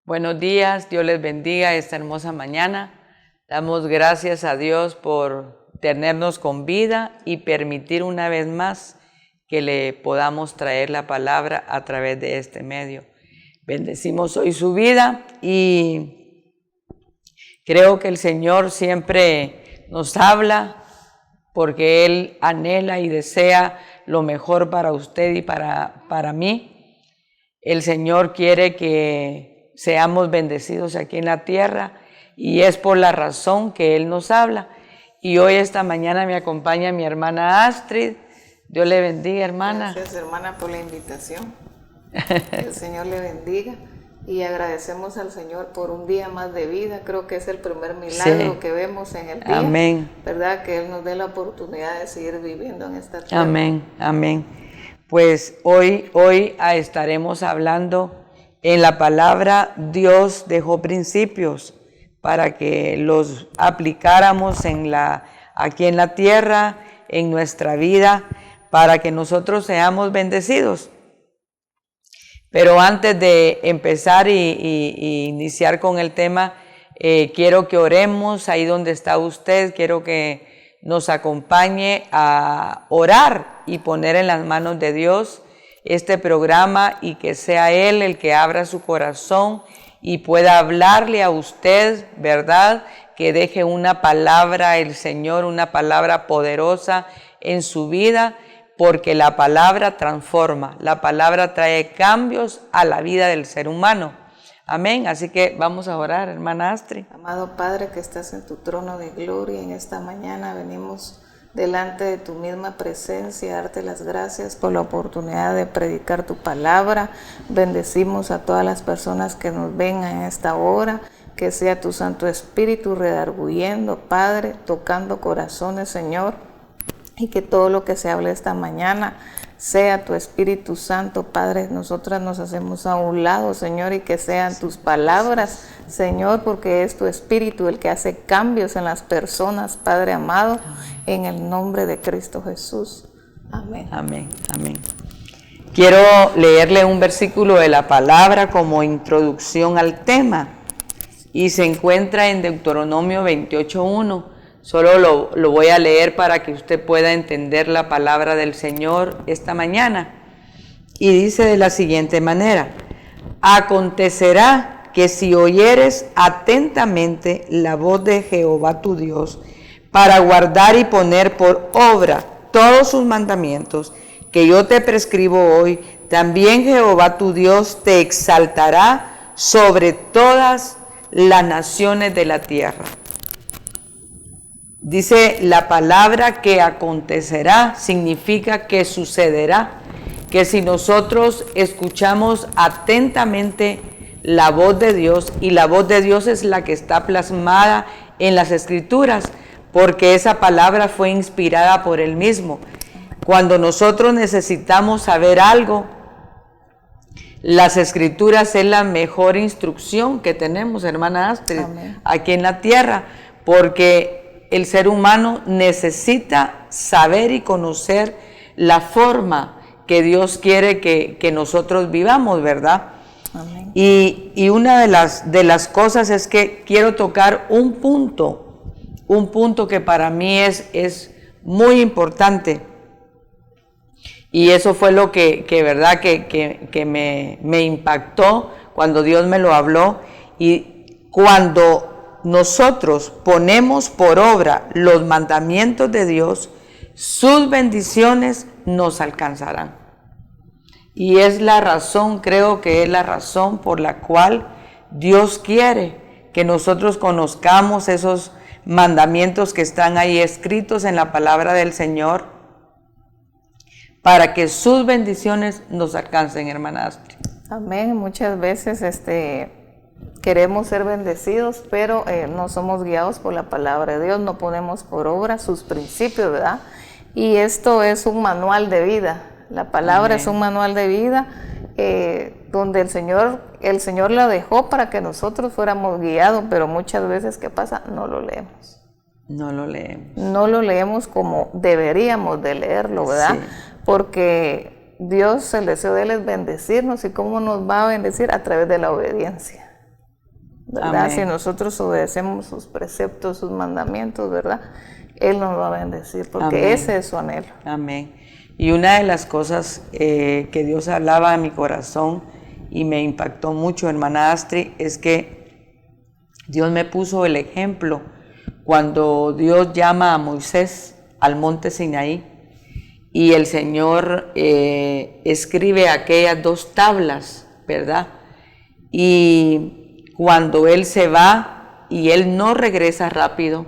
Buenos días, Dios les bendiga esta hermosa mañana. Damos gracias a Dios por tenernos con vida y permitir una vez más que le podamos traer la palabra a través de este medio. Bendecimos hoy su vida y creo que el Señor siempre nos habla porque Él anhela y desea lo mejor para usted y para mí. El Señor quiere que seamos bendecidos aquí en la tierra y es por la razón que Él nos habla. Y hoy esta mañana me acompaña mi hermana Astrid. Dios le bendiga, hermana. Gracias, hermana, por la invitación. Que el Señor le bendiga y agradecemos al Señor por un día más de vida. Creo que es el primer milagro que vemos en el día. Amén. ¿Verdad? Que Él nos dé la oportunidad de seguir viviendo en esta tierra. Amén, amén. Pues hoy estaremos hablando en la palabra. Dios dejó principios para que los aplicáramos aquí en la tierra, en nuestra vida, para que nosotros seamos bendecidos. Pero antes de empezar y iniciar con el tema, quiero que oremos ahí donde está usted. Quiero que nos acompañe a orar y poner en las manos de Dios este programa y que sea Él el que abra su corazón y pueda hablarle a usted, ¿verdad? Que deje una palabra, el Señor, una palabra poderosa en su vida, porque la palabra transforma, la palabra trae cambios a la vida del ser humano. Amén. Así que vamos a orar, hermana Astrid. Amado Padre que estás en tu trono de gloria, en esta mañana venimos delante de tu misma presencia, darte las gracias por la oportunidad de predicar tu palabra. Bendecimos a todas las personas que nos ven en esta hora, que sea tu Santo Espíritu redarguyendo, Padre, tocando corazones, Señor, y que todo lo que se hable esta mañana sea tu Espíritu Santo, Padre. Nosotras nos hacemos a un lado, Señor, y que sean tus palabras, Señor, porque es tu Espíritu el que hace cambios en las personas, Padre amado, en el nombre de Cristo Jesús. Amén. Amén, amén. Quiero leerle un versículo de la palabra como introducción al tema y se encuentra en Deuteronomio 28:1. Solo lo voy a leer para que usted pueda entender la palabra del Señor esta mañana. Y dice de la siguiente manera: acontecerá que si oyeres atentamente la voz de Jehová tu Dios, para guardar y poner por obra todos sus mandamientos que yo te prescribo hoy, también Jehová tu Dios te exaltará sobre todas las naciones de la tierra. Dice la palabra que acontecerá, significa que sucederá, que si nosotros escuchamos atentamente la voz de Dios, y la voz de Dios es la que está plasmada en las Escrituras, porque esa palabra fue inspirada por Él mismo. Cuando nosotros necesitamos saber algo, las Escrituras es la mejor instrucción que tenemos, hermana Astrid, Amén, aquí en la tierra, porque el ser humano necesita saber y conocer la forma que Dios quiere que nosotros vivamos, ¿verdad? amén. Y una de las cosas es que quiero tocar un punto que para mí es muy importante. Y eso fue lo que ¿verdad? Que me impactó cuando Dios me lo habló. Y cuando nosotros ponemos por obra los mandamientos de Dios, sus bendiciones nos alcanzarán. Y es la razón, creo que es la razón por la cual Dios quiere que nosotros conozcamos esos mandamientos que están ahí escritos en la palabra del Señor, para que sus bendiciones nos alcancen, hermana Astrid. Amén. Muchas veces queremos ser bendecidos, pero no somos guiados por la palabra de Dios, no ponemos por obra sus principios, ¿verdad? Y esto es un manual de vida. La palabra es un manual de vida donde el Señor la dejó para que nosotros fuéramos guiados, pero muchas veces, ¿qué pasa? No lo leemos. No lo leemos. No lo leemos como deberíamos de leerlo, ¿verdad? Sí. Porque Dios, el deseo de Él es bendecirnos. ¿Y cómo nos va a bendecir? A través de la obediencia. ¿verdad? Amén. Si nosotros obedecemos sus preceptos, sus mandamientos, ¿verdad? Él nos va a bendecir, porque Amén. ese es su anhelo. Amén. Y una de las cosas que Dios hablaba a mi corazón y me impactó mucho, hermana Astrid, es que Dios me puso el ejemplo cuando Dios llama a Moisés al monte Sinaí y el Señor escribe aquellas 2 tablas, ¿verdad? Y cuando Él se va y Él no regresa rápido,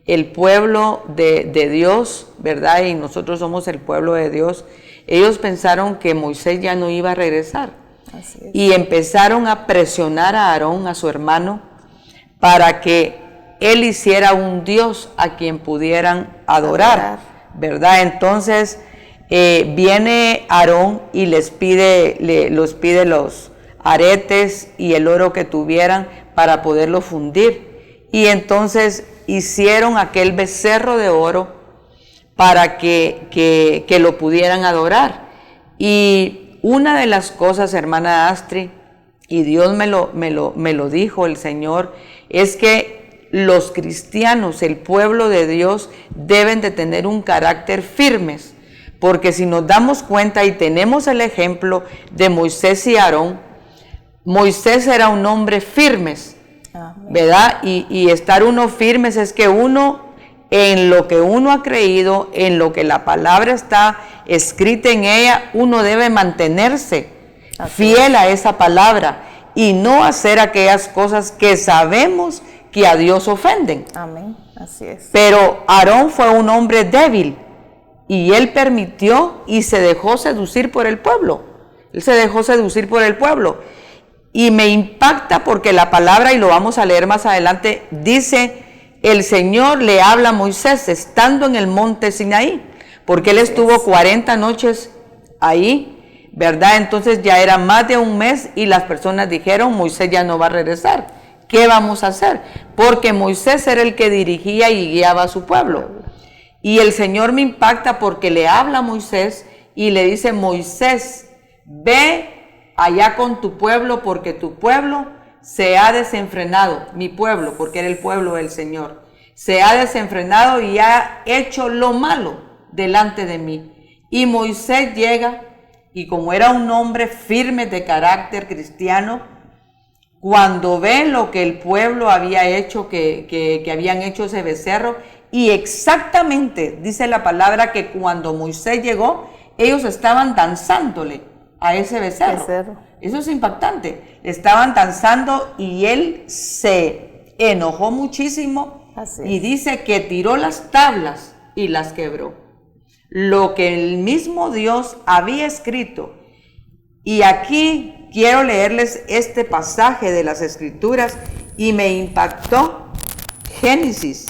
el pueblo de Dios, ¿verdad? Y nosotros somos el pueblo de Dios. Ellos pensaron que Moisés ya no iba a regresar. Así es. Y empezaron a presionar a Aarón, a su hermano, para que él hiciera un Dios a quien pudieran adorar. ¿Verdad? Entonces viene Aarón y los pide los aretes y el oro que tuvieran para poderlo fundir. Y entonces hicieron aquel becerro de oro para que lo pudieran adorar. Y una de las cosas, hermana Astrid, y Dios me lo dijo el Señor, es que los cristianos, el pueblo de Dios, deben de tener un carácter firmes, porque si nos damos cuenta y tenemos el ejemplo de Moisés y Aarón, Moisés era un hombre firmes, ¿verdad? Y estar uno firmes es que uno, en lo que uno ha creído, en lo que la palabra está escrita en ella, uno debe mantenerse fiel a esa palabra y no hacer aquellas cosas que sabemos que a Dios ofenden. Amén, así es. Pero Aarón fue un hombre débil y él permitió y se dejó seducir por el pueblo. Él se dejó seducir por el pueblo. Y me impacta porque la palabra, y lo vamos a leer más adelante, dice, el Señor le habla a Moisés estando en el monte Sinaí, porque él estuvo 40 noches ahí, ¿verdad? Entonces ya era más de un mes y las personas dijeron, Moisés ya no va a regresar. ¿Qué vamos a hacer? Porque Moisés era el que dirigía y guiaba a su pueblo. Y el Señor me impacta porque le habla a Moisés y le dice, Moisés, ve allá con tu pueblo porque tu pueblo se ha desenfrenado, mi pueblo, porque era el pueblo del Señor, se ha desenfrenado y ha hecho lo malo delante de mí. Y Moisés llega y como era un hombre firme de carácter cristiano, cuando ve lo que el pueblo había hecho, que habían hecho ese becerro, y exactamente dice la palabra que cuando Moisés llegó, ellos estaban danzándole a ese becerro. Eso es impactante. Estaban danzando y él se enojó muchísimo y dice que tiró las tablas y las quebró. Lo que el mismo Dios había escrito. Y aquí quiero leerles este pasaje de las Escrituras y me impactó. Génesis.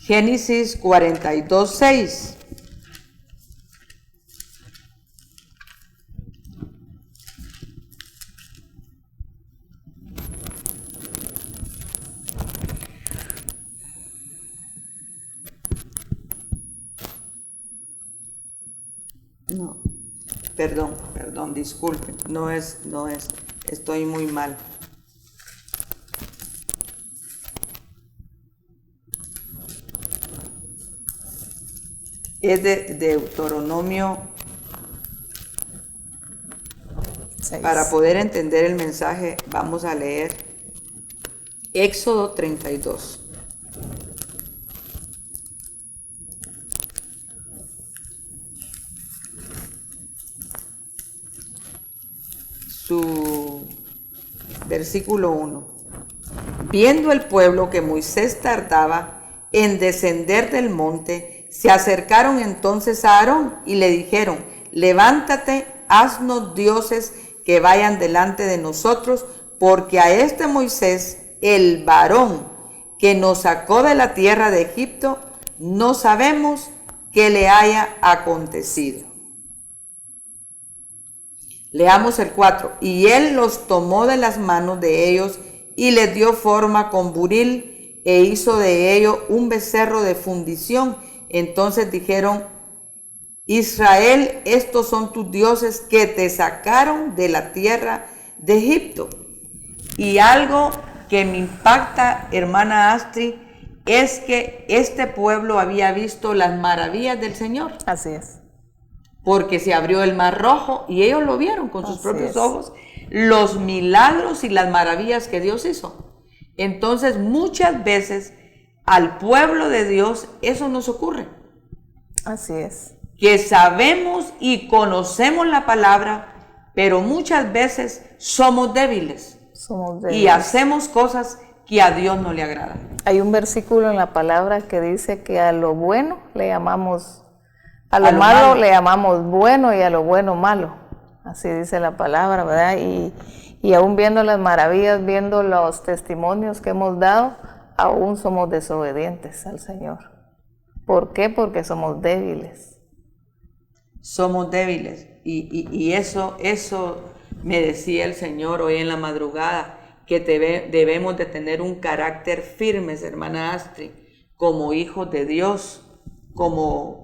Génesis 42:6. No, perdón, disculpen, no es, estoy muy mal. Es de Deuteronomio 6. Para poder entender el mensaje, vamos a leer Éxodo 32. Su versículo 1. Viendo el pueblo que Moisés tardaba en descender del monte, se acercaron entonces a Aarón y le dijeron, levántate, haznos dioses que vayan delante de nosotros, porque a este Moisés, el varón que nos sacó de la tierra de Egipto, no sabemos qué le haya acontecido. Leamos el 4. Y él los tomó de las manos de ellos y les dio forma con buril e hizo de ello un becerro de fundición Entonces dijeron: Israel, estos son tus dioses que te sacaron de la tierra de Egipto. Y algo que me impacta, hermana Astrid, es que este pueblo había visto las maravillas del Señor. Así es. Porque se abrió el Mar Rojo y ellos lo vieron con sus propios ojos, los milagros y las maravillas que Dios hizo. Entonces, muchas veces al pueblo de Dios eso nos ocurre. Así es. Que sabemos y conocemos la palabra, pero muchas veces somos débiles. Y hacemos cosas que a Dios no le agradan. Hay un versículo en la palabra que dice que a lo bueno le llamamos, a lo malo le llamamos bueno y a lo bueno malo. Así dice la palabra, ¿verdad? Y aún viendo las maravillas, viendo los testimonios que hemos dado, aún somos desobedientes al Señor. ¿Por qué? Porque somos débiles. Somos débiles. Y eso me decía el Señor hoy en la madrugada, que debemos de tener un carácter firme, hermana Astrid, como hijos de Dios, como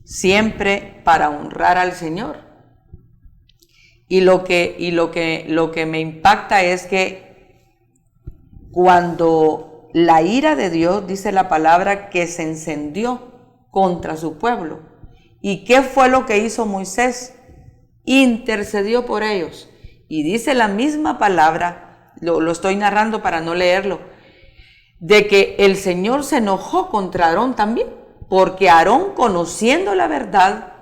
siempre para honrar al Señor. Y lo que me impacta es que cuando la ira de Dios, dice la palabra, que se encendió contra su pueblo. ¿Y qué fue lo que hizo Moisés? Intercedió por ellos. Y dice la misma palabra, lo estoy narrando para no leerlo, de que el Señor se enojó contra Aarón también, porque Aarón, conociendo la verdad,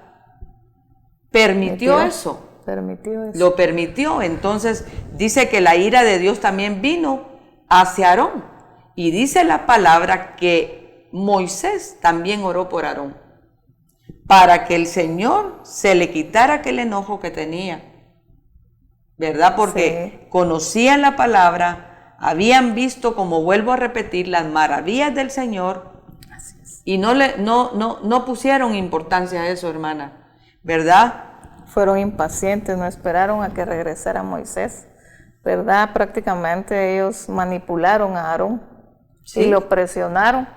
permitió eso. Lo permitió. Entonces dice que la ira de Dios también vino hacia Aarón. Y dice la palabra que Moisés también oró por Aarón, para que el Señor se le quitara aquel enojo que tenía, ¿verdad? Porque conocían la palabra, habían visto, como vuelvo a repetir, las maravillas del Señor. Así es. Y no pusieron importancia a eso, hermana, ¿verdad? Fueron impacientes, no esperaron a que regresara Moisés, ¿verdad? Prácticamente ellos manipularon a Aarón y lo presionaron.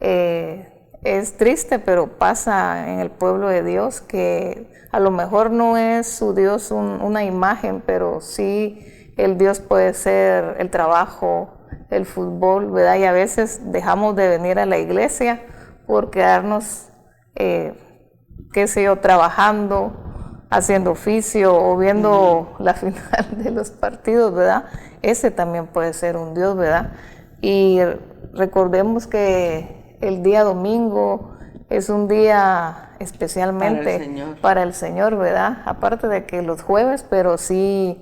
Es triste, pero pasa en el pueblo de Dios que a lo mejor no es su Dios una imagen, pero sí el Dios puede ser el trabajo, el fútbol, ¿verdad? Y a veces dejamos de venir a la iglesia por quedarnos, qué sé yo, trabajando, haciendo oficio o viendo la final de los partidos, ¿verdad? Ese también puede ser un Dios, ¿verdad? Y recordemos que el día domingo es un día especialmente para el Señor, ¿verdad? Aparte de que los jueves, pero sí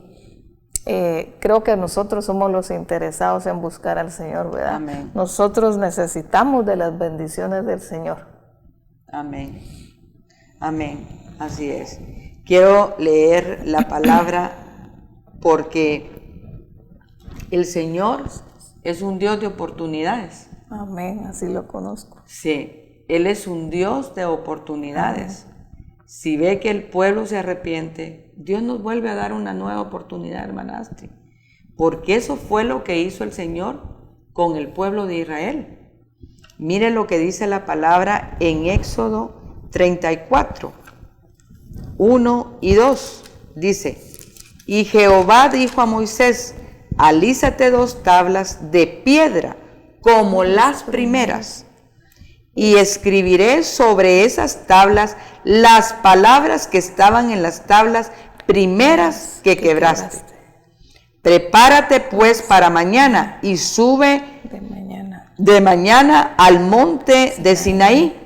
creo que nosotros somos los interesados en buscar al Señor, ¿verdad? Amén. Nosotros necesitamos de las bendiciones del Señor. Amén. Amén. Así es. Quiero leer la palabra porque el Señor es un Dios de oportunidades. Amén, así lo conozco. Sí, Él es un Dios de oportunidades. Amén. Si ve que el pueblo se arrepiente, Dios nos vuelve a dar una nueva oportunidad, hermana Astrid. Porque eso fue lo que hizo el Señor con el pueblo de Israel. Mire lo que dice la palabra en Éxodo 34. 1 y 2, dice: y Jehová dijo a Moisés: alízate 2 tablas de piedra como las primeras, y escribiré sobre esas tablas las palabras que estaban en las tablas primeras que quebraste. Prepárate pues para mañana y sube de mañana al monte de Sinaí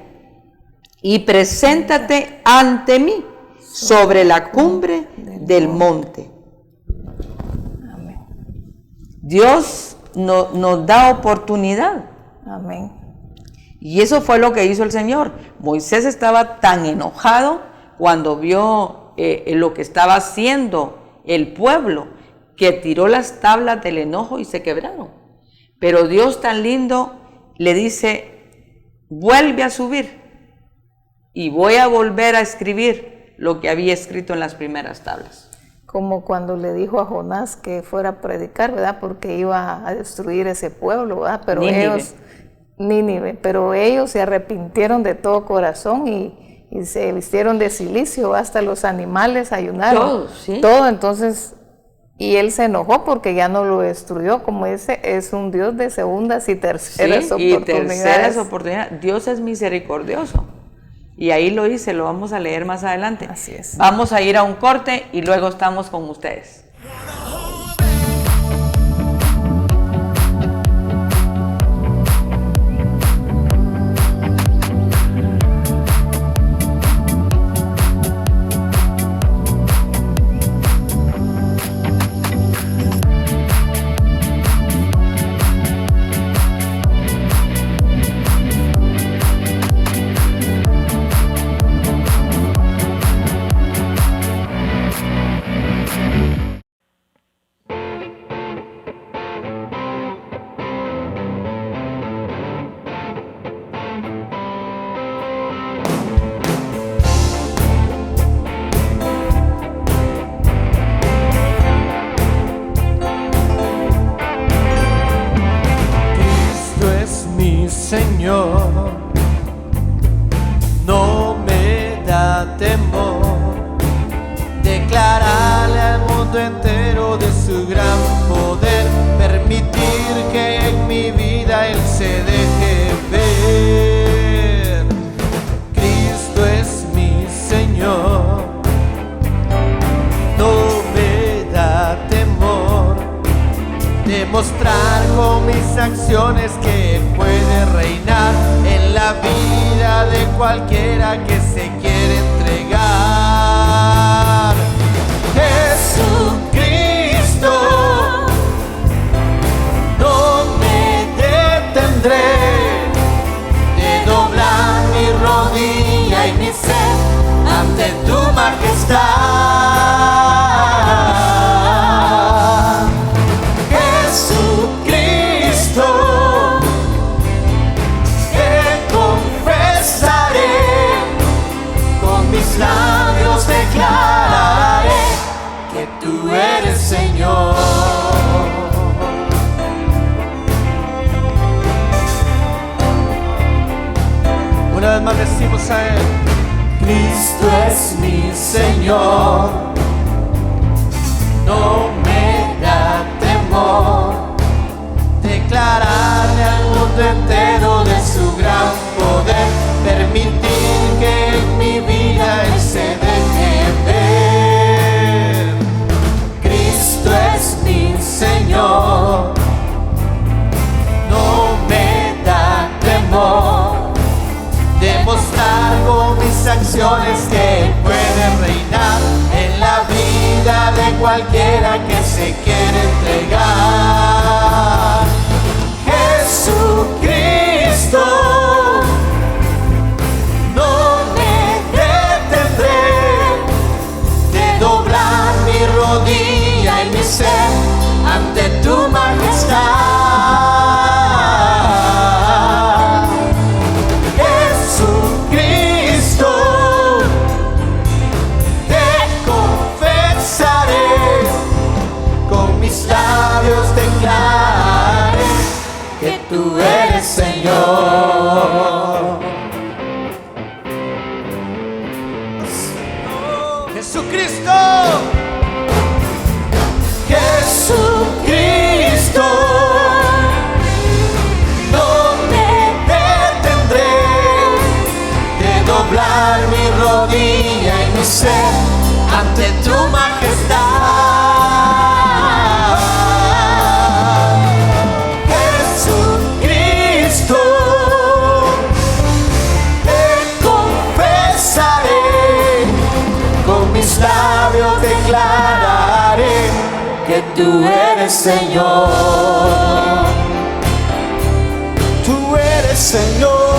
y preséntate ante mí sobre la cumbre del monte. Amén. Dios nos da oportunidad. Amén. Y eso fue lo que hizo el Señor. Moisés estaba tan enojado cuando vio lo que estaba haciendo el pueblo, que tiró las tablas del enojo y se quebraron. Pero Dios tan lindo le dice: vuelve a subir y voy a volver a escribir lo que había escrito en las primeras tablas. Como cuando le dijo a Jonás que fuera a predicar, ¿verdad? Porque iba a destruir ese pueblo, ¿verdad? Pero ellos Nínive, pero ellos se arrepintieron de todo corazón y se vistieron de cilicio, hasta los animales ayunaron. Todos, sí. Todo, entonces, y él se enojó porque ya no lo destruyó, como ese es un Dios de segundas y terceras oportunidades. Y terceras oportunidades. Dios es misericordioso. Y ahí lo hice, lo vamos a leer más adelante. Así es. Vamos a ir a un corte y luego estamos con ustedes. Señor, no me da temor declararle al mundo entero de su gran poder, permitir que en mi vida Él se deje ver. Cristo es mi Señor, no me da temor demostrar con mis acciones que puede reinar en la vida de cualquiera que se quiere entregar. Jesucristo, no me detendré de doblar mi rodilla y mi ser ante tu majestad. Labios declararé que tú eres Señor. Una vez más decimos a Él: Cristo es mi Señor, no me da temor declararle al mundo entero de su gran poder, permitir que en mi vida Él se deje ver. Cristo es mi Señor, no me da temor demostrar con mis acciones que puede reinar en la vida de cualquiera que se quiere entregar. Jesucristo, rodilla y mi ser ante tu majestad. Jesucristo, te confesaré, con mis labios declararé que tú eres Señor. Jesucristo, Jesucristo, no me detendré de doblar mi rodilla y mi ser ante tu majestad. Jesucristo, te confesaré, con mis labios declararé que tú eres Señor. Tú eres Señor.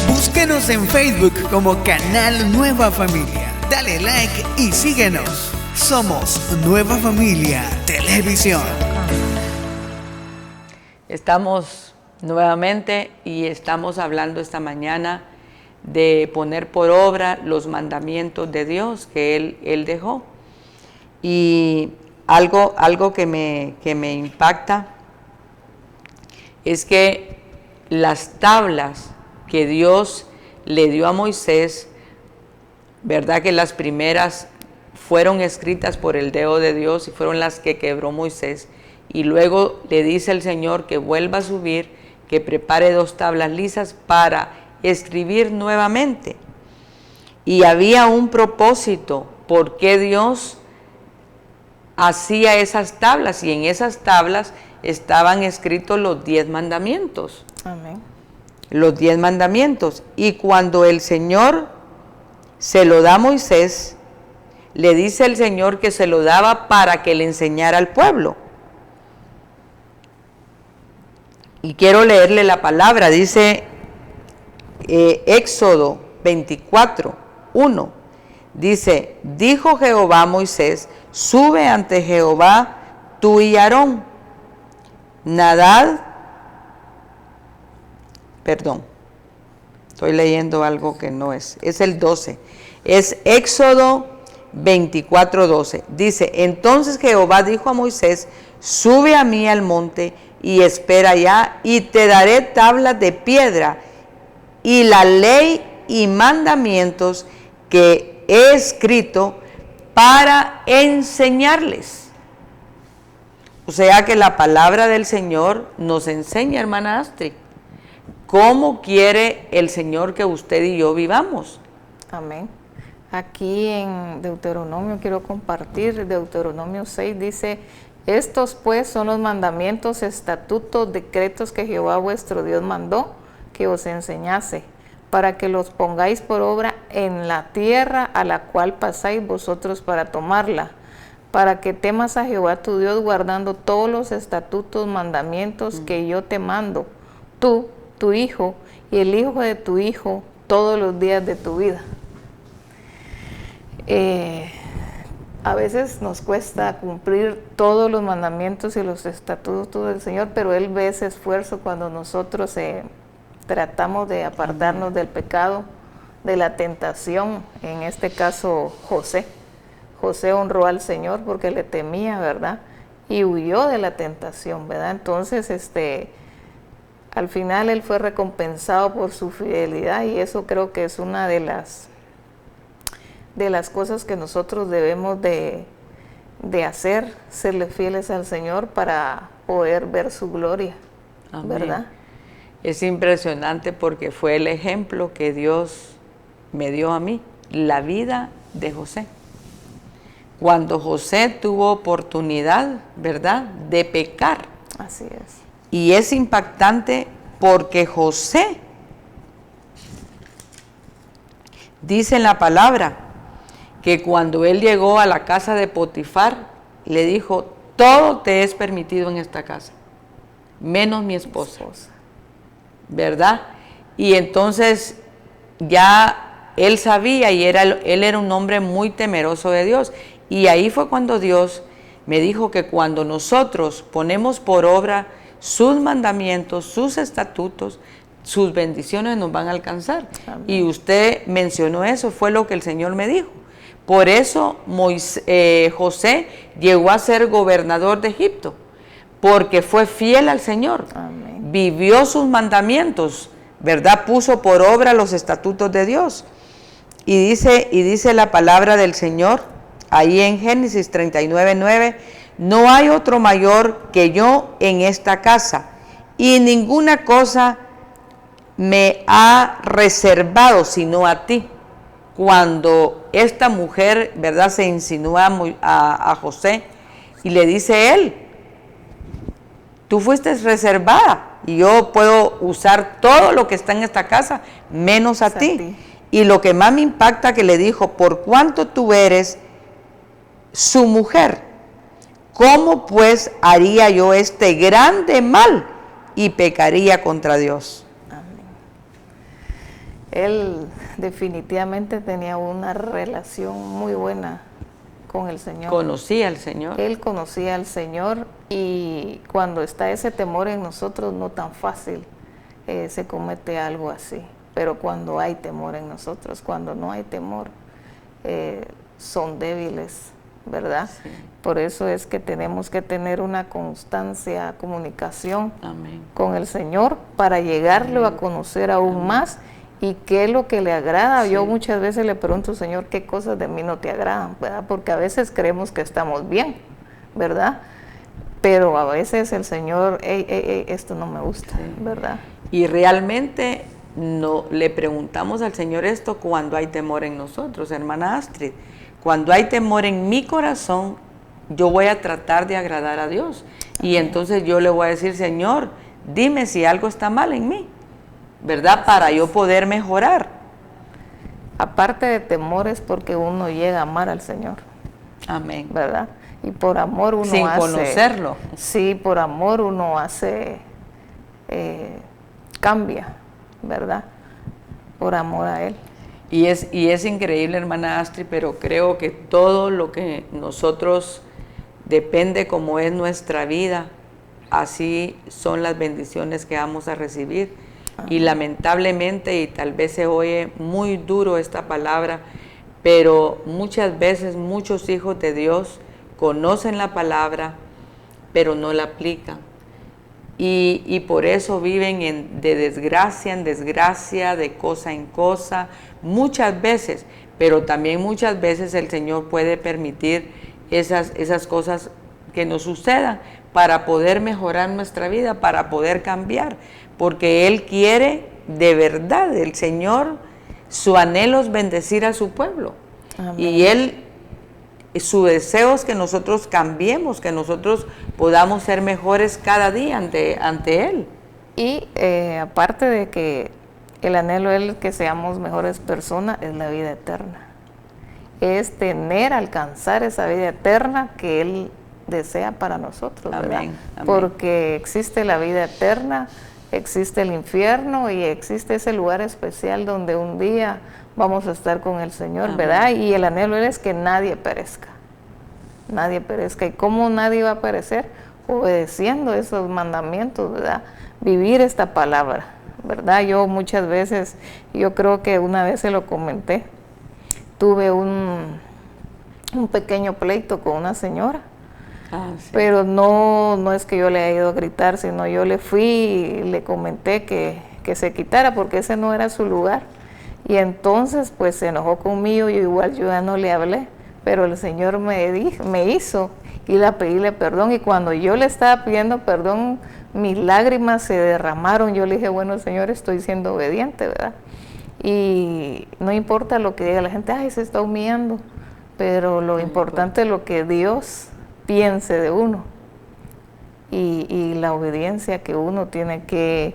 Búsquenos en Facebook como Canal Nueva Familia. Dale like y síguenos. Somos Nueva Familia Televisión. Estamos nuevamente y estamos hablando esta mañana de poner por obra los mandamientos de Dios que Él dejó. Y algo que me impacta es que las tablas que Dios le dio a Moisés, verdad que las primeras fueron escritas por el dedo de Dios y fueron las que quebró Moisés, y luego le dice el Señor que vuelva a subir, que prepare 2 tablas lisas para escribir nuevamente. Y había un propósito por qué Dios hacía esas tablas, y en esas tablas estaban escritos los 10 mandamientos. Amén. Los 10 mandamientos. Y cuando el Señor se lo da a Moisés, le dice el Señor que se lo daba para que le enseñara al pueblo. Y quiero leerle la palabra, dice Éxodo 24:1. Dice: dijo Jehová a Moisés, sube ante Jehová tú y Aarón. Estoy leyendo algo que no es el 12. Es Éxodo 24:12. Dice: entonces Jehová dijo a Moisés, sube a mí al monte y espera allá, y te daré tablas de piedra y la ley y mandamientos que he escrito para enseñarles. O sea que la palabra del Señor nos enseña, hermana Astrid, cómo quiere el Señor que usted y yo vivamos. Amén. Aquí en Deuteronomio quiero compartir, Deuteronomio 6 dice: estos pues son los mandamientos, estatutos, decretos que Jehová vuestro Dios mandó que os enseñase, para que los pongáis por obra en la tierra a la cual pasáis vosotros para tomarla, para que temas a Jehová tu Dios, guardando todos los estatutos, mandamientos que yo te mando, tú, tu hijo y el hijo de tu hijo, todos los días de tu vida. A veces nos cuesta cumplir todos los mandamientos y los estatutos del Señor, pero Él ve ese esfuerzo cuando nosotros tratamos de apartarnos del pecado, de la tentación. En este caso, José honró al Señor porque le temía, ¿verdad? Y huyó de la tentación, ¿verdad? Entonces, al final Él fue recompensado por su fidelidad, y eso creo que es una de las cosas que nosotros debemos de hacer, serle fieles al Señor para poder ver su gloria. Amén. ¿Verdad? Es impresionante porque fue el ejemplo que Dios me dio a mí, la vida de José. Cuando José tuvo oportunidad, ¿verdad?, de pecar. Así es. Y es impactante porque José dice en la palabra que cuando él llegó a la casa de Potifar, le dijo: todo te es permitido en esta casa, menos mi esposa. ¿Verdad? Y entonces ya él sabía, y él era un hombre muy temeroso de Dios. Y ahí fue cuando Dios me dijo que cuando nosotros ponemos por obra sus mandamientos, sus estatutos, sus bendiciones nos van a alcanzar. Amén. Y usted mencionó eso, fue lo que el Señor me dijo. Por eso José llegó a ser gobernador de Egipto, porque fue fiel al Señor. Amén. Vivió sus mandamientos, ¿verdad? Puso por obra los estatutos de Dios. Y dice la palabra del Señor, ahí en Génesis 39:9, no hay otro mayor que yo en esta casa, y ninguna cosa me ha reservado sino a ti. Cuando esta mujer, ¿verdad?, se insinúa a José y le dice él: tú fuiste reservada y yo puedo usar todo lo que está en esta casa menos a ti. Y lo que más me impacta que le dijo: por cuanto tú eres su mujer, ¿cómo pues haría yo este grande mal y pecaría contra Dios? Amén. Él definitivamente tenía una relación muy buena con el Señor. Conocía al Señor. Él conocía al Señor, y cuando está ese temor en nosotros, no tan fácil se comete algo así. Pero cuando hay temor en nosotros, cuando no hay temor, son débiles, ¿verdad? Sí. Por eso es que tenemos que tener una constancia, comunicación Amén. con el Señor para llegarlo a conocer aún más y qué es lo que le agrada. Sí. Yo muchas veces le pregunto, Señor, ¿qué cosas de mí no te agradan? ¿Verdad? Porque a veces creemos que estamos bien, ¿verdad? Pero a veces el Señor, esto no me gusta, Sí. ¿verdad? Y realmente no le preguntamos al Señor esto cuando hay temor en nosotros, hermana Astrid. Cuando hay temor en mi corazón, yo voy a tratar de agradar a Dios. Y entonces yo le voy a decir, Señor, dime si algo está mal en mí, ¿verdad? Para yo poder mejorar. Aparte de temores, porque uno llega a amar al Señor, Amén. ¿verdad? Y por amor uno Sin hace... conocerlo. Sí, por amor uno hace... cambia, ¿verdad? Por amor a Él. Y es increíble, hermana Astrid, pero creo que todo lo que nosotros depende como es nuestra vida, así son las bendiciones que vamos a recibir. Y lamentablemente, y tal vez se oye muy duro esta palabra, pero muchas veces muchos hijos de Dios conocen la palabra, pero no la aplican. Y por eso viven de desgracia en desgracia, de cosa en cosa, muchas veces, pero también muchas veces el Señor puede permitir esas cosas que nos sucedan para poder mejorar nuestra vida, para poder cambiar, porque Él quiere de verdad, el Señor, su anhelo es bendecir a su pueblo. Amén. Y Él, su deseo es que nosotros cambiemos, que nosotros podamos ser mejores cada día ante Él. Y aparte de que el anhelo de Él, que seamos mejores personas, es la vida eterna. Es alcanzar esa vida eterna que Él desea para nosotros, ¿verdad? Amén, amén. Porque existe la vida eterna, existe el infierno y existe ese lugar especial donde un día vamos a estar con el Señor, Amén. ¿verdad? Y el anhelo de Él es que nadie perezca. Nadie perezca. ¿Y cómo nadie va a perecer? Obedeciendo esos mandamientos, ¿verdad? Vivir esta palabra, ¿verdad? Yo muchas veces, yo creo que una vez se lo comenté, tuve un pequeño pleito con una señora. Sí. Pero no es que yo le haya ido a gritar, sino yo le fui y le comenté que se quitara porque ese no era su lugar. Y entonces pues se enojó conmigo, yo ya no le hablé, pero el Señor me hizo ir a pedirle perdón, y cuando yo le estaba pidiendo perdón, mis lágrimas se derramaron. Yo le dije, bueno, Señor, estoy siendo obediente, ¿verdad? Y no importa lo que diga la gente, ay, se está humillando, pero lo importante es lo que Dios piense de uno y la obediencia que uno tiene que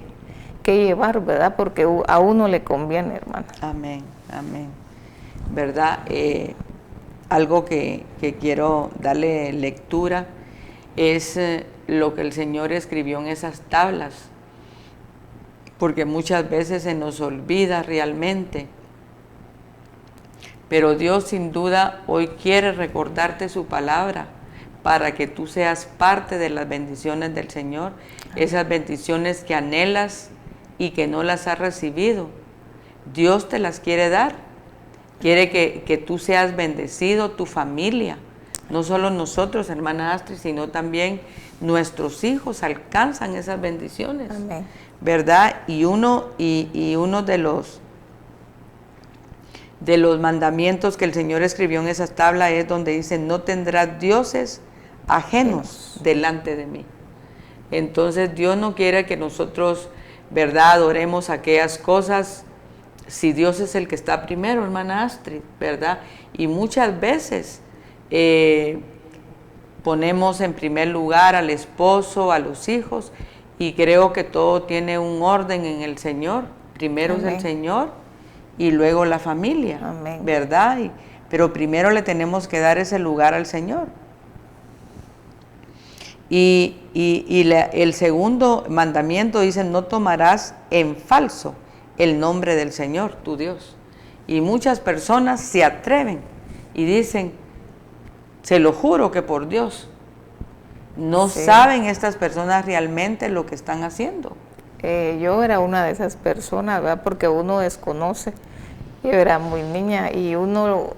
llevar, ¿verdad? Porque a uno le conviene, hermana. Amén, amén. ¿Verdad? Algo que quiero darle lectura es lo que el Señor escribió en esas tablas, porque muchas veces se nos olvida realmente. Pero Dios sin duda hoy quiere recordarte su palabra, para que tú seas parte de las bendiciones del Señor, esas bendiciones que anhelas y que no las has recibido. Dios te las quiere dar, quiere que tú seas bendecido, tu familia, no solo nosotros, hermana Astrid, sino también nuestros hijos alcanzan esas bendiciones. Amén. ¿Verdad? Y uno de los mandamientos que el Señor escribió en esas tablas es donde dice, no tendrás dioses ajenos delante de mí. Entonces Dios no quiere que nosotros, ¿verdad?, adoremos aquellas cosas si Dios es el que está primero, hermana Astrid, ¿verdad? Y muchas veces ponemos en primer lugar al esposo, a los hijos, y creo que todo tiene un orden en el Señor. Primero Amén. es el Señor y luego la familia. Amén. ¿Verdad? Pero primero le tenemos que dar ese lugar al Señor. El segundo mandamiento dice, no tomarás en falso el nombre del Señor, tu Dios. Y muchas personas se atreven y dicen, Se lo juro que por Dios. No Sí. saben estas personas realmente lo que están haciendo. Yo era una de esas personas, ¿verdad? Porque uno desconoce. Yo era muy niña y uno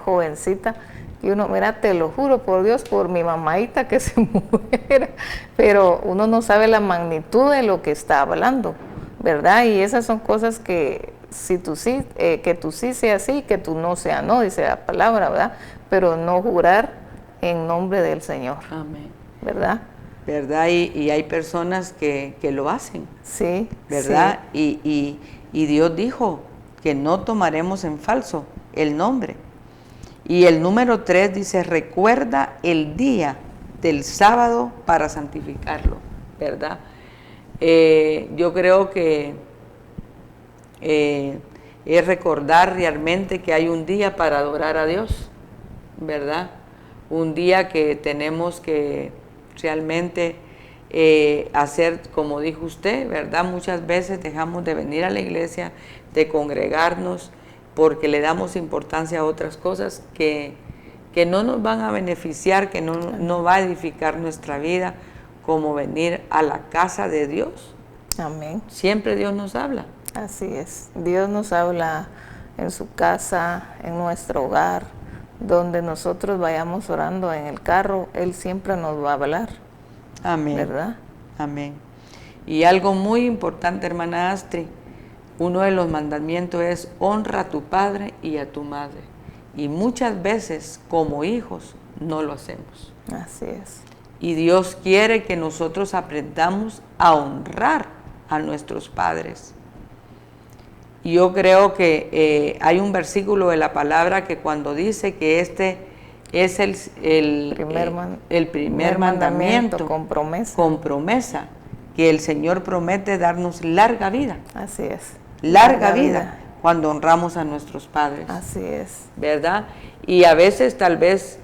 jovencita. Y uno, mira, te lo juro por Dios, por mi mamaita que se muera. Pero uno no sabe la magnitud de lo que está hablando, ¿verdad? Y esas son cosas que si tú sí, que tú sí sea sí, que tú no sea no, dice la palabra, ¿verdad? Pero no jurar en nombre del Señor, Amén. ¿verdad? ¿Verdad? Y hay personas que lo hacen, Sí. ¿verdad? Y Dios dijo que no tomaremos en falso el nombre. Y el número 3 dice, recuerda el día del sábado para santificarlo, ¿verdad? Yo creo que es recordar realmente que hay un día para adorar a Dios, ¿verdad? Un día que tenemos que realmente hacer, como dijo usted, ¿verdad? Muchas veces dejamos de venir a la iglesia, de congregarnos, porque le damos importancia a otras cosas que no nos van a beneficiar, que no va a edificar nuestra vida, como venir a la casa de Dios. Amén. Siempre Dios nos habla. Así es. Dios nos habla en su casa, en nuestro hogar, donde nosotros vayamos orando en el carro, Él siempre nos va a hablar. Amén. ¿Verdad? Amén. Y algo muy importante, hermana Astrid, uno de los mandamientos es honra a tu padre y a tu madre. Y muchas veces como hijos no lo hacemos. Así es. Y Dios quiere que nosotros aprendamos a honrar a nuestros padres. Y yo creo que hay un versículo de la palabra que cuando dice que este es el primer mandamiento con promesa. con promesa, que el Señor promete darnos larga vida. Así es. Larga vida cuando honramos a nuestros padres. Así es. ¿Verdad? Y a veces tal vez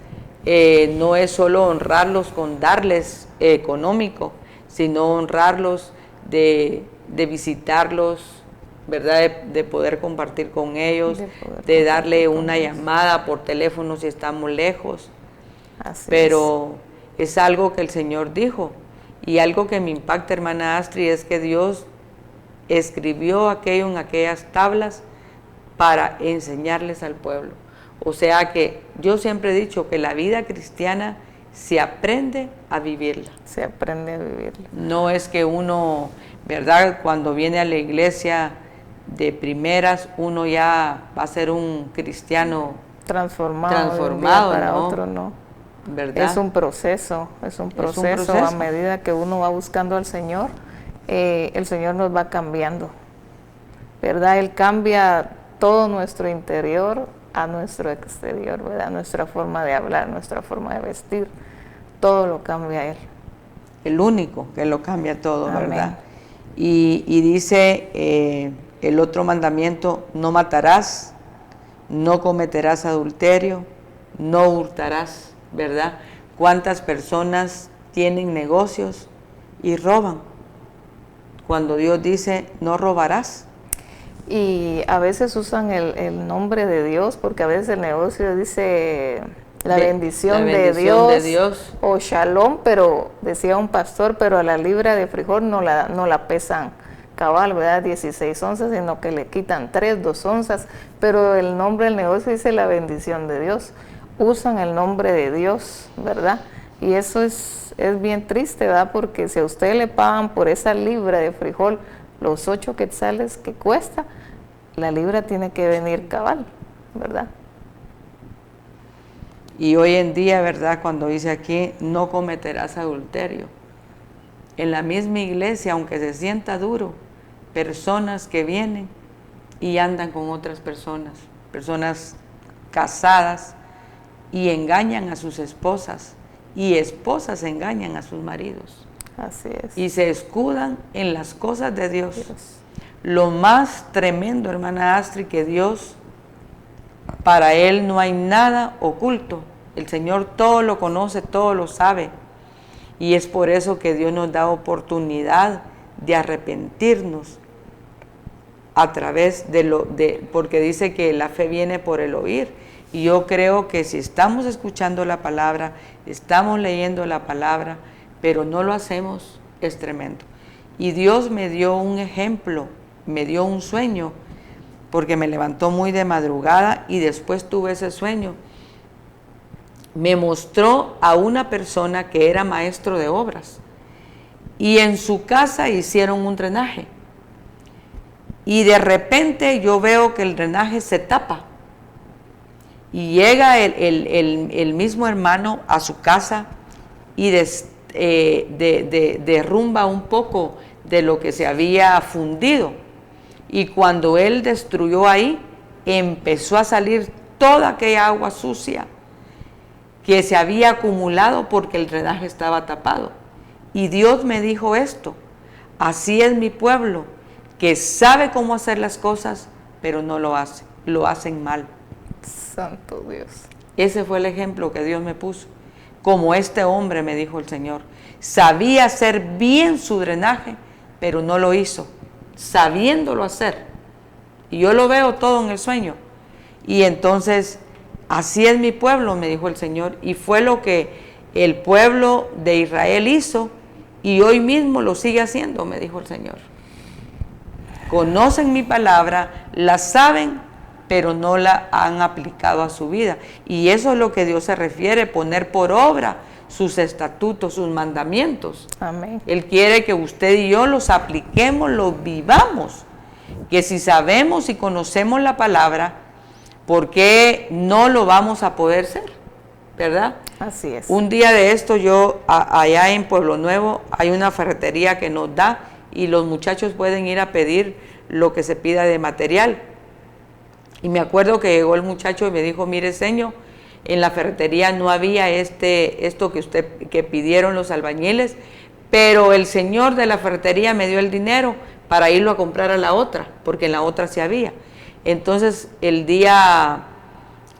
no es solo honrarlos con darles económico, sino honrarlos de visitarlos, ¿verdad? De poder compartir con ellos, de darle una llamada por teléfono si estamos lejos. Así Pero es algo que el Señor dijo. Y algo que me impacta, hermana Astrid, es que Dios escribió aquello en aquellas tablas para enseñarles al pueblo. O sea que yo siempre he dicho que la vida cristiana se aprende a vivirla. Se aprende a vivirla. No es que uno, ¿verdad? Cuando viene a la iglesia de primeras, uno ya va a ser un cristiano transformado de un día para ¿no? otro, no. ¿Verdad? Es un proceso. A medida que uno va buscando al Señor, el Señor nos va cambiando, ¿verdad? Él cambia todo nuestro interior a nuestro exterior, ¿verdad? Nuestra forma de hablar, nuestra forma de vestir, todo lo cambia Él. El único que lo cambia todo, Amén. ¿verdad? Y dice el otro mandamiento, no matarás, no cometerás adulterio, no hurtarás, ¿verdad? ¿Cuántas personas tienen negocios y roban? Cuando Dios dice, no robarás. Y a veces usan el nombre de Dios, porque a veces el negocio dice la bendición de Dios o shalom, pero decía un pastor, pero a la libra de frijol no la pesan cabal, ¿verdad? 16 onzas, sino que le quitan 2 onzas, pero el nombre del negocio dice la bendición de Dios. Usan el nombre de Dios, ¿verdad? Y eso es bien triste, ¿verdad? Porque si a usted le pagan por esa libra de frijol los 8 quetzales que cuesta, la libra tiene que venir cabal, ¿verdad? Y hoy en día, ¿verdad? Cuando dice aquí, no cometerás adulterio. En la misma iglesia, aunque se sienta duro, personas que vienen y andan con otras personas casadas, y engañan a sus esposas, y esposas engañan a sus maridos. Así es. Y se escudan en las cosas de Dios. Lo más tremendo, hermana Astrid, que Dios, para Él no hay nada oculto. El Señor todo lo conoce, todo lo sabe. Y es por eso que Dios nos da oportunidad de arrepentirnos a través porque dice que la fe viene por el oír. Y yo creo que si estamos escuchando la palabra, estamos leyendo la palabra, pero no lo hacemos, es tremendo. Y Dios me dio un ejemplo, me dio un sueño, porque me levantó muy de madrugada y después tuve ese sueño. Me mostró a una persona que era maestro de obras y en su casa hicieron un drenaje. Y de repente yo veo que el drenaje se tapa y llega el mismo hermano a su casa y derrumba un poco de lo que se había fundido. Y cuando él destruyó ahí, empezó a salir toda aquella agua sucia que se había acumulado porque el drenaje estaba tapado. Y Dios me dijo esto: así es mi pueblo, que sabe cómo hacer las cosas, pero no lo hace, lo hacen mal. Santo Dios. Ese fue el ejemplo que Dios me puso. Como este hombre, me dijo el Señor, sabía hacer bien su drenaje, pero no lo hizo, sabiéndolo hacer. Y yo lo veo todo en el sueño. Y entonces, así es mi pueblo, me dijo el Señor, y fue lo que el pueblo de Israel hizo, y hoy mismo lo sigue haciendo, me dijo el Señor. Conocen mi palabra, la saben, pero no la han aplicado a su vida. Y eso es lo que Dios se refiere, poner por obra sus estatutos, sus mandamientos. Amén. Él quiere que usted y yo los apliquemos, los vivamos. Que si sabemos y conocemos la palabra, ¿por qué no lo vamos a poder ser? ¿Verdad? Así es. Un día de esto yo, allá en Pueblo Nuevo, hay una ferretería que nos da y los muchachos pueden ir a pedir lo que se pida de material. Y me acuerdo que llegó el muchacho y me dijo: mire, señor, en la ferretería no había esto que pidieron los albañiles, pero el señor de la ferretería me dio el dinero para irlo a comprar a la otra, porque en la otra sí había. Entonces el día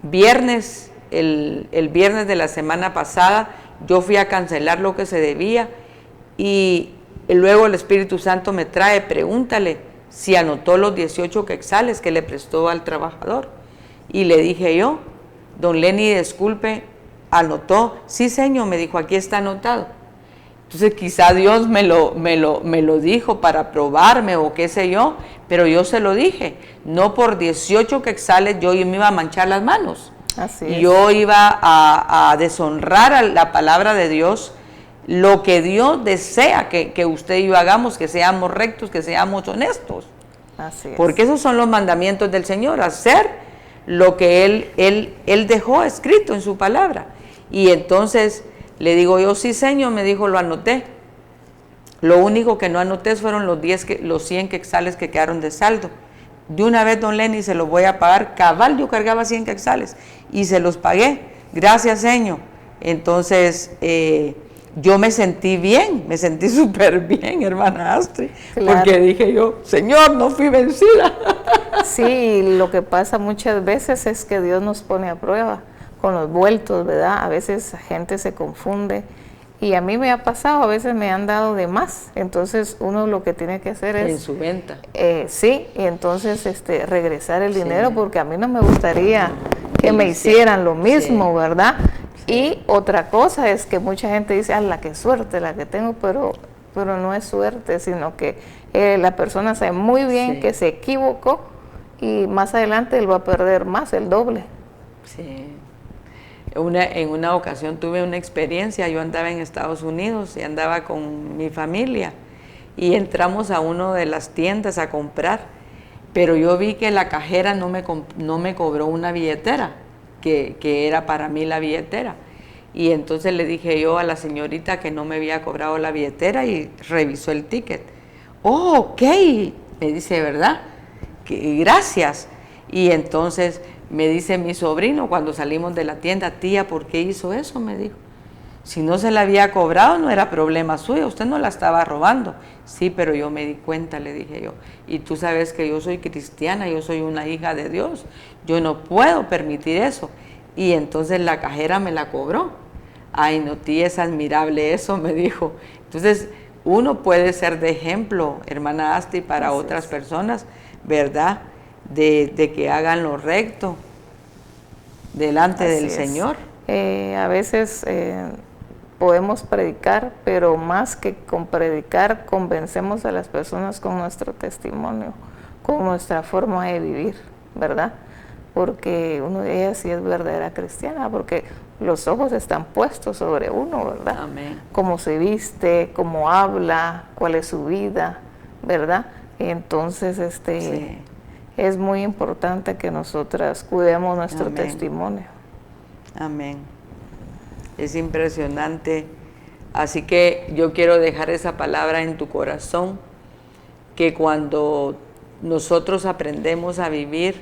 viernes, el viernes de la semana pasada, yo fui a cancelar lo que se debía y luego el Espíritu Santo me trae: pregúntale si anotó los 18 quetzales que le prestó al trabajador. Y le dije yo: don Lenny, disculpe, ¿anotó? Sí, señor, me dijo, aquí está anotado. Entonces quizá Dios me lo dijo para probarme o qué sé yo, pero yo se lo dije. No por 18 quetzales yo me iba a manchar las manos. Así es. Yo iba a deshonrar a la palabra de Dios. Lo que Dios desea que usted y yo hagamos, que seamos rectos, que seamos honestos. Así es. Porque esos son los mandamientos del Señor, hacer lo que Él dejó escrito en su palabra. Y entonces le digo yo: sí, Señor, me dijo, lo anoté. Lo único que no anoté fueron los 100 quetzales que quedaron de saldo. De una vez, don Lenny, se los voy a pagar. Cabal, yo cargaba 100 quetzales y se los pagué. Gracias, Señor. Entonces, yo me sentí bien, me sentí súper bien, hermana Astrid, claro. Porque dije yo: Señor, no fui vencida. Sí, lo que pasa muchas veces es que Dios nos pone a prueba con los vueltos, ¿verdad? A veces la gente se confunde y a mí me ha pasado, a veces me han dado de más, entonces uno lo que tiene que hacer es... En su venta. Sí, y entonces regresar el dinero, porque a mí no me gustaría que me hicieran lo mismo, ¿verdad? Y otra cosa es que mucha gente dice: ¡ah, la qué suerte la que tengo! Pero no es suerte, sino que la persona sabe muy bien que se equivocó y más adelante él va a perder más, el doble. Sí. En una ocasión tuve una experiencia. Yo andaba en Estados Unidos y andaba con mi familia y entramos a una de las tiendas a comprar, pero yo vi que la cajera no me cobró una billetera, que era para mí la billetera. Y entonces le dije yo a la señorita que no me había cobrado la billetera y revisó el ticket. ¡Oh, ok! Me dice: ¿verdad? Gracias. Y entonces me dice mi sobrino cuando salimos de la tienda: tía, ¿por qué hizo eso? Me dijo. Si no se la había cobrado no era problema suyo, usted no la estaba robando. Sí, pero yo me di cuenta, le dije yo. Y tú sabes que yo soy cristiana, yo soy una hija de Dios. Yo no puedo permitir eso. Y entonces la cajera me la cobró. Ay, no, tía, es admirable eso, me dijo. Entonces uno puede ser de ejemplo, hermana Asti, para otras personas, ¿verdad? De que hagan lo recto. delante del Así es. Señor. A veces podemos predicar, pero más que con predicar, convencemos a las personas con nuestro testimonio, con nuestra forma de vivir, ¿verdad? Porque uno de ellas sí es verdadera cristiana, porque los ojos están puestos sobre uno, ¿verdad? Amén. Cómo se viste, cómo habla, cuál es su vida, ¿verdad? Entonces, Sí. es muy importante que nosotras cuidemos nuestro Amén. testimonio. Amén. Es impresionante. Así que yo quiero dejar esa palabra en tu corazón, que cuando nosotros aprendemos a vivir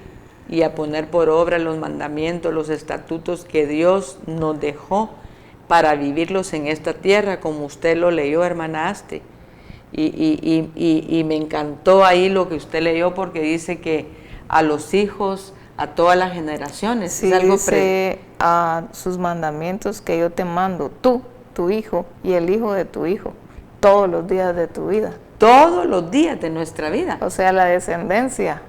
y a poner por obra los mandamientos, los estatutos que Dios nos dejó para vivirlos en esta tierra, como usted lo leyó, hermana Astrid. Y me encantó ahí lo que usted leyó, porque dice que a los hijos, a todas las generaciones. Sí, es algo dice a sus mandamientos que yo te mando, tú, tu hijo y el hijo de tu hijo, todos los días de tu vida. todos los días de nuestra vida. O sea, la descendencia,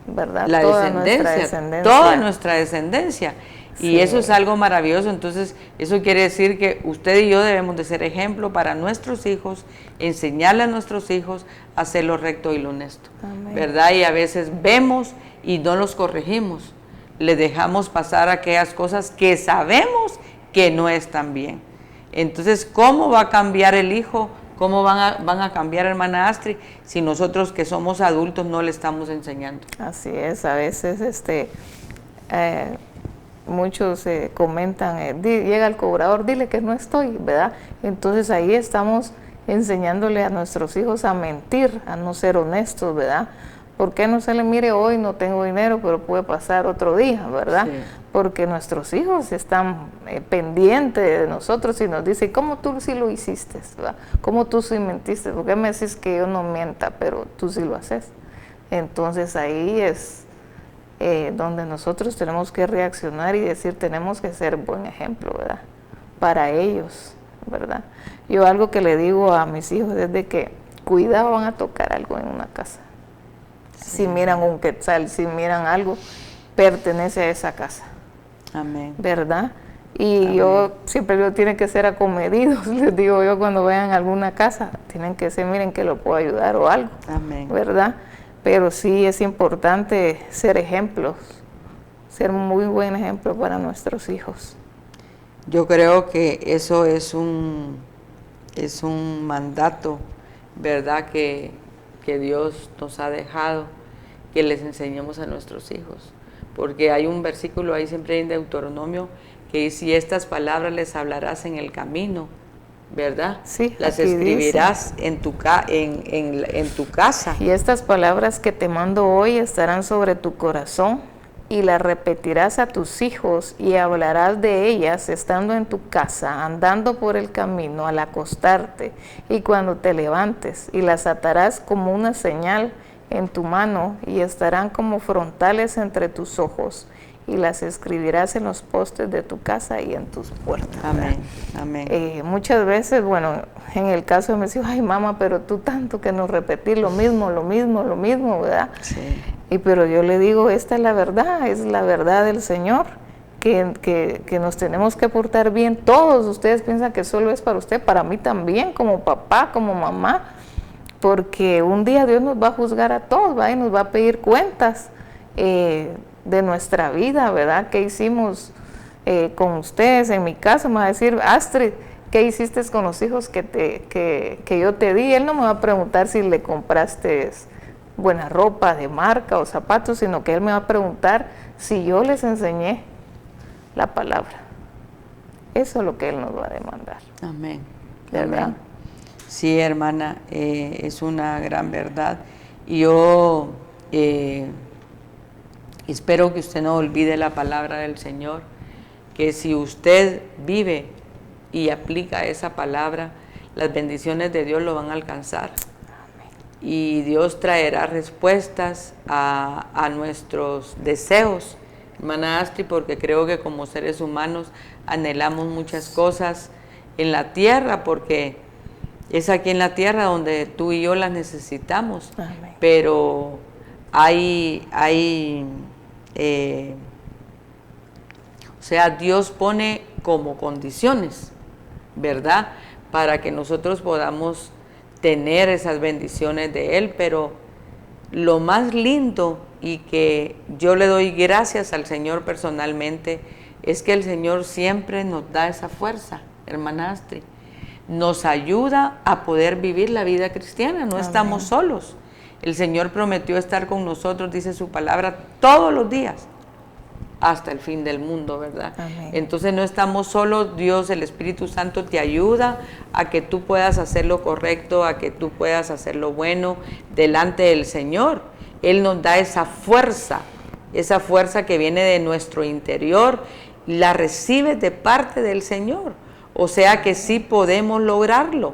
¿verdad? La Toda nuestra descendencia, toda nuestra descendencia. Y Sí. eso es algo maravilloso. Entonces, eso quiere decir que usted y yo debemos de ser ejemplo para nuestros hijos, enseñarle a nuestros hijos a hacer lo recto y lo honesto, Amén. ¿verdad? Y a veces vemos y no los corregimos, le dejamos pasar aquellas cosas que sabemos que no están bien. Entonces, ¿cómo va a cambiar el hijo? ¿Cómo van a cambiar, hermana Astrid, si nosotros que somos adultos no le estamos enseñando? Así es, a veces muchos comentan, llega el cobrador, dile que no estoy, ¿verdad? Entonces ahí estamos enseñándole a nuestros hijos a mentir, a no ser honestos, ¿verdad? ¿Por qué no se le mire hoy? No tengo dinero, pero puede pasar otro día, ¿verdad? Sí. Porque nuestros hijos están pendientes de nosotros y nos dicen, ¿cómo tú sí lo hiciste? ¿Verdad? ¿Cómo tú sí mentiste? ¿Por qué me decís que yo no mienta, pero tú sí lo haces? Entonces ahí es donde nosotros tenemos que reaccionar y decir, tenemos que ser buen ejemplo, ¿verdad? Para ellos, ¿verdad? Yo algo que le digo a mis hijos es de que cuidado, van a tocar algo en una casa. Si miran un quetzal, si miran algo, pertenece a esa casa, Amén. ¿verdad? Y Amén. yo siempre digo, tienen que ser acomedidos, les digo yo cuando vayan a alguna casa, tienen que ser, miren que lo puedo ayudar o algo, Amén. ¿verdad? Pero sí es importante ser ejemplos, ser muy buen ejemplo para nuestros hijos. Yo creo que eso es un mandato, ¿verdad? Que Dios nos ha dejado, que les enseñemos a nuestros hijos. Porque hay un versículo ahí siempre en Deuteronomio que dice, si estas palabras les hablarás en el camino, ¿verdad? Sí, las aquí escribirás en tu casa. Y estas palabras que te mando hoy estarán sobre tu corazón y las repetirás a tus hijos y hablarás de ellas estando en tu casa, andando por el camino, al acostarte y cuando te levantes, y las atarás como una señal en tu mano y estarán como frontales entre tus ojos, y las escribirás en los postes de tu casa y en tus puertas. Amén, amén. Muchas veces, bueno, en el caso de mis hijos, ay mamá, pero tú tanto que nos repetís lo mismo, ¿verdad? Sí. Pero yo le digo, esta es la verdad del Señor, que nos tenemos que portar bien todos. Ustedes piensan que solo es para usted, para mí también, como papá, como mamá, porque un día Dios nos va a juzgar a todos, ¿va? Y nos va a pedir cuentas de nuestra vida, ¿verdad? ¿Qué hicimos con ustedes? En mi caso me va a decir, Astrid, ¿qué hiciste con los hijos que yo te di? Él no me va a preguntar si le compraste buena ropa de marca o zapatos, sino que él me va a preguntar si yo les enseñé la palabra. Eso es lo que él nos va a demandar. Amén. ¿Verdad? Amén. Sí, hermana, es una gran verdad. Y yo espero que usted no olvide la palabra del Señor, que si usted vive y aplica esa palabra, las bendiciones de Dios lo van a alcanzar. Y Dios traerá respuestas a nuestros deseos, hermana Astrid, porque creo que como seres humanos anhelamos muchas cosas en la tierra, porque es aquí en la tierra donde tú y yo las necesitamos. Amén. Pero hay sea, Dios pone como condiciones, ¿verdad? Para que nosotros podamos tener esas bendiciones de Él, pero lo más lindo y que yo le doy gracias al Señor personalmente es que el Señor siempre nos da esa fuerza, hermana Astrid. Nos ayuda a poder vivir la vida cristiana, no estamos solos. El Señor prometió estar con nosotros, dice su palabra, todos los días, hasta el fin del mundo, ¿verdad? Amén. Entonces no estamos solos, Dios, el Espíritu Santo te ayuda a que tú puedas hacer lo correcto, a que tú puedas hacer lo bueno delante del Señor. Él nos da esa fuerza que viene de nuestro interior, la recibes de parte del Señor. O sea que sí podemos lograrlo.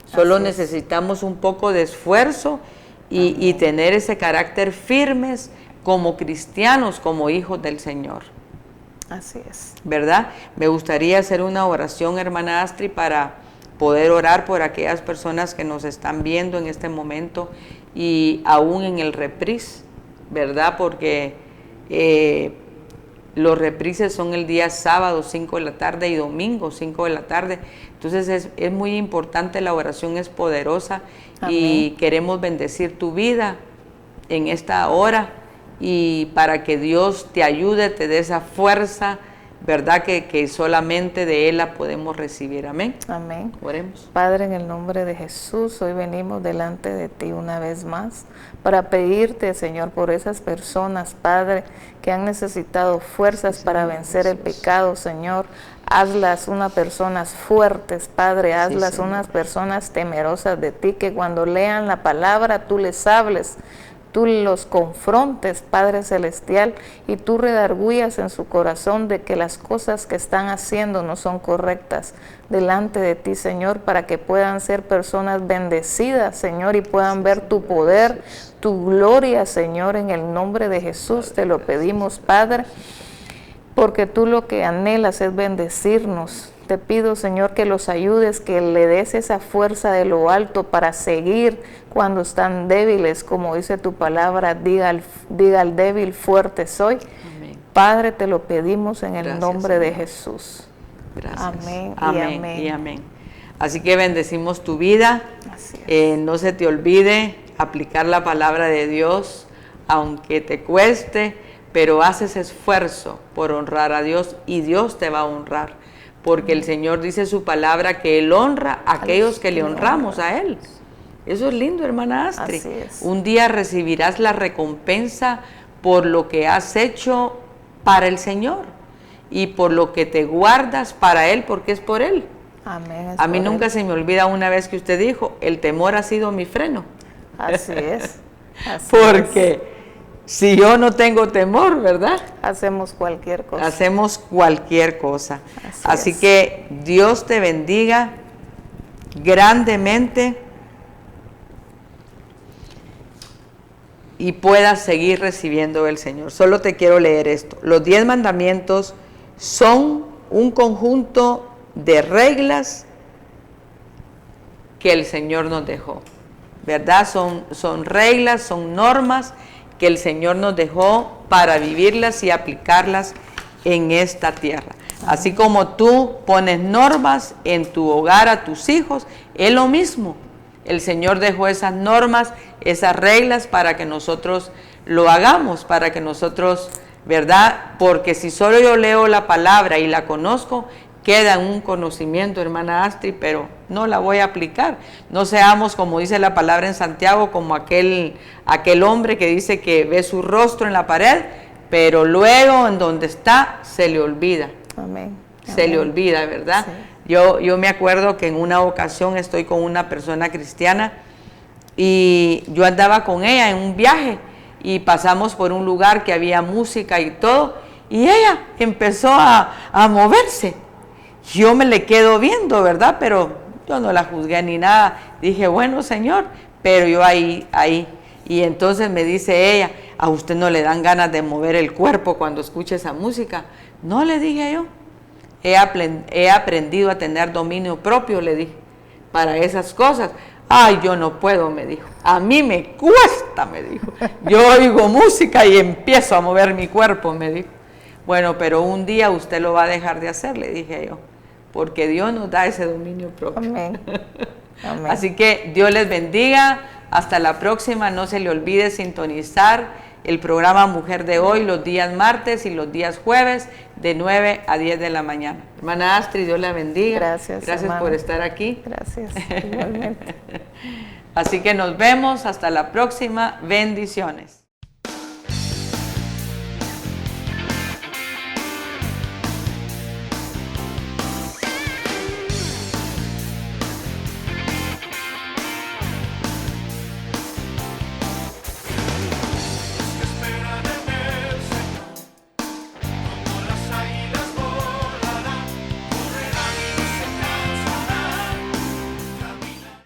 Solo necesitamos un poco de esfuerzo y tener ese carácter firmes como cristianos, como hijos del Señor. Así es. ¿Verdad? Me gustaría hacer una oración, hermana Astrid, para poder orar por aquellas personas que nos están viendo en este momento y aún en el reprise, ¿verdad? Porque los reprises son el día sábado 5 de la tarde y domingo 5 de la tarde. Entonces es muy importante, la oración es poderosa. Amén. Y queremos bendecir tu vida en esta hora y para que Dios te ayude, te dé esa fuerza, ¿verdad? Que solamente de Él la podemos recibir. Amén. Amén. Oremos. Padre, en el nombre de Jesús, hoy venimos delante de ti una vez más para pedirte, Señor, por esas personas, Padre, que han necesitado fuerzas para vencer el pecado, Señor. Hazlas unas personas fuertes, Padre, hazlas unas personas temerosas de ti, que cuando lean la palabra tú les hables, tú los confrontes, Padre Celestial, y tú redargüyas en su corazón de que las cosas que están haciendo no son correctas delante de ti, Señor, para que puedan ser personas bendecidas, Señor, y puedan ver tu poder, tu gloria, Señor, en el nombre de Jesús. Te lo pedimos, Padre, porque tú lo que anhelas es bendecirnos. Te pido, Señor, que los ayudes, que le des esa fuerza de lo alto para seguir cuando están débiles, como dice tu palabra, diga al débil, fuerte soy. Amén. Padre, te lo pedimos en el nombre de Jesús. Gracias. Amén, amén, amén. y amén. Así que bendecimos tu vida. No se te olvide aplicar la palabra de Dios, aunque te cueste, pero haces esfuerzo por honrar a Dios y Dios te va a honrar. Porque el Señor dice su palabra que Él honra a aquellos que le honramos a Él. Eso es lindo, hermana Astrid. Así es. Un día recibirás la recompensa por lo que has hecho para el Señor y por lo que te guardas para Él, porque es por Él. Amén. A mí nunca se me olvida una vez que usted dijo, el temor ha sido mi freno. Así es. Porque si yo no tengo temor, ¿verdad? Hacemos cualquier cosa. Hacemos cualquier cosa. Así es. que Dios te bendiga grandemente y puedas seguir recibiendo del Señor. Solo te quiero leer esto. Los 10 mandamientos son un conjunto de reglas que el Señor nos dejó, ¿verdad? Son reglas, son normas que el Señor nos dejó para vivirlas y aplicarlas en esta tierra. Así como tú pones normas en tu hogar a tus hijos, es lo mismo. El Señor dejó esas normas, esas reglas para que nosotros lo hagamos, para que nosotros, ¿verdad? Porque si solo yo leo la palabra y la conozco, queda en un conocimiento, hermana Astrid, pero no la voy a aplicar. No seamos, como dice la palabra en Santiago, como aquel hombre que dice que ve su rostro en la pared, pero luego en donde está se le olvida. Amén. Se le olvida, ¿verdad? Sí. Yo me acuerdo que en una ocasión estoy con una persona cristiana y yo andaba con ella en un viaje y pasamos por un lugar que había música y todo, y ella empezó a moverse. Yo me le quedo viendo, ¿verdad? Pero yo no la juzgué ni nada. Dije, bueno, Señor, pero yo ahí. Y entonces me dice ella, ¿a usted no le dan ganas de mover el cuerpo cuando escucha esa música? No, le dije yo. He aprendido a tener dominio propio, le dije, para esas cosas. Ay, yo no puedo, me dijo. A mí me cuesta, me dijo. Yo oigo música y empiezo a mover mi cuerpo, me dijo. Bueno, pero un día usted lo va a dejar de hacer, le dije yo, porque Dios nos da ese dominio propio. Amén. Amén. Así que Dios les bendiga. Hasta la próxima. No se le olvide sintonizar el programa Mujer de Hoy los días martes y los días jueves de 9 a 10 de la mañana. Hermana Astrid, Dios la bendiga. Gracias, Gracias por estar aquí. Gracias, igualmente. Así que nos vemos. Hasta la próxima. Bendiciones.